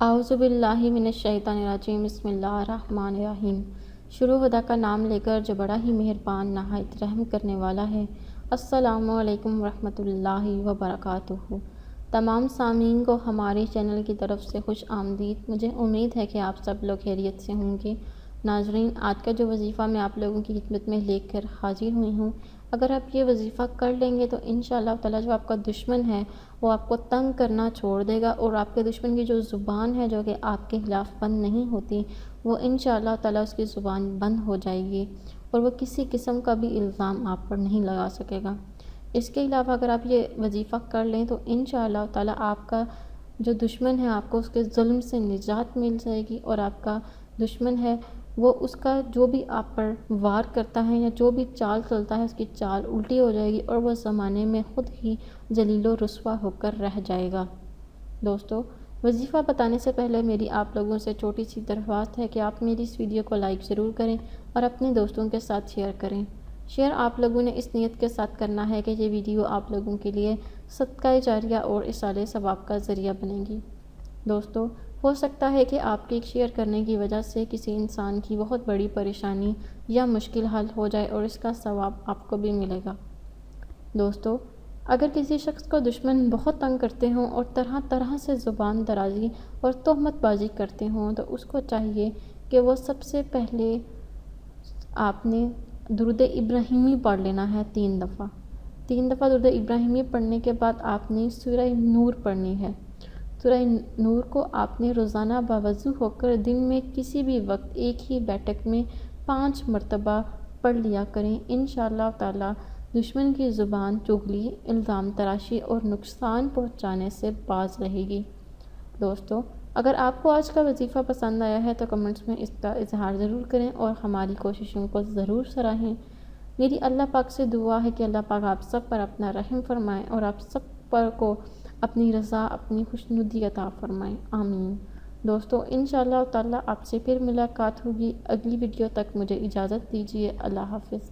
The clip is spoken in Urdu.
اعوذ باللہ من الشیطان الرجیم، بسم اللہ الرحمن الرحیم۔ شروع خدا کا نام لے کر جو بڑا ہی مہربان نہایت رحم کرنے والا ہے۔ السلام علیکم ورحمۃ اللہ وبرکاتہ۔ تمام سامعین کو ہمارے چینل کی طرف سے خوش آمدید۔ مجھے امید ہے کہ آپ سب لوگ خیریت سے ہوں گے۔ ناظرین، آج کا جو وظیفہ میں آپ لوگوں کی خدمت میں لے کر حاضر ہوئی ہوں، اگر آپ یہ وظیفہ کر لیں گے تو انشاءاللہ تعالیٰ جو آپ کا دشمن ہے وہ آپ کو تنگ کرنا چھوڑ دے گا، اور آپ کے دشمن کی جو زبان ہے جو کہ آپ کے خلاف بند نہیں ہوتی، وہ انشاءاللہ تعالیٰ اس کی زبان بند ہو جائے گی، اور وہ کسی قسم کا بھی الزام آپ پر نہیں لگا سکے گا۔ اس کے علاوہ اگر آپ یہ وظیفہ کر لیں تو انشاءاللہ تعالیٰ آپ کا جو دشمن ہے آپ کو اس کے ظلم سے نجات مل جائے گی، اور آپ کا دشمن ہے وہ اس کا جو بھی آپ پر وار کرتا ہے یا جو بھی چال چلتا ہے اس کی چال الٹی ہو جائے گی، اور وہ زمانے میں خود ہی ذلیل و رسوا ہو کر رہ جائے گا۔ دوستو، وظیفہ بتانے سے پہلے میری آپ لوگوں سے چھوٹی سی درخواست ہے کہ آپ میری اس ویڈیو کو لائک ضرور کریں اور اپنے دوستوں کے ساتھ شیئر کریں۔ شیئر آپ لوگوں نے اس نیت کے ساتھ کرنا ہے کہ یہ ویڈیو آپ لوگوں کے لیے صدقہ جاریہ اور ایصال ثواب کا ذریعہ بنے گی۔ دوستو، ہو سکتا ہے کہ آپ کے شیئر کرنے کی وجہ سے کسی انسان کی بہت بڑی پریشانی یا مشکل حل ہو جائے، اور اس کا ثواب آپ کو بھی ملے گا۔ دوستو، اگر کسی شخص کو دشمن بہت تنگ کرتے ہوں اور طرح طرح سے زبان درازی اور تہمت بازی کرتے ہوں تو اس کو چاہیے کہ وہ سب سے پہلے آپ نے درود ابراہیمی پڑھ لینا ہے 3 دفعہ۔ 3 دفعہ درود ابراہیمی پڑھنے کے بعد آپ نے سورہ نور پڑھنی ہے۔ سورہ نور کو آپ نے روزانہ باوضو ہو کر دن میں کسی بھی وقت ایک ہی بیٹھک میں 5 مرتبہ پڑھ لیا کریں۔ انشاءاللہ تعالیٰ دشمن کی زبان چغلی، الزام تراشی اور نقصان پہنچانے سے باز رہے گی۔ دوستو، اگر آپ کو آج کا وظیفہ پسند آیا ہے تو کمنٹس میں اس کا اظہار ضرور کریں اور ہماری کوششوں کو ضرور سراہیں۔ میری اللہ پاک سے دعا ہے کہ اللہ پاک آپ سب پر اپنا رحم فرمائے اور آپ سب پر کو اپنی رضا، اپنی خوشنودی عطا فرمائے، آمین۔ دوستو، انشاءاللہ تعالیٰ آپ سے پھر ملاقات ہوگی۔ اگلی ویڈیو تک مجھے اجازت دیجیے۔ اللہ حافظ۔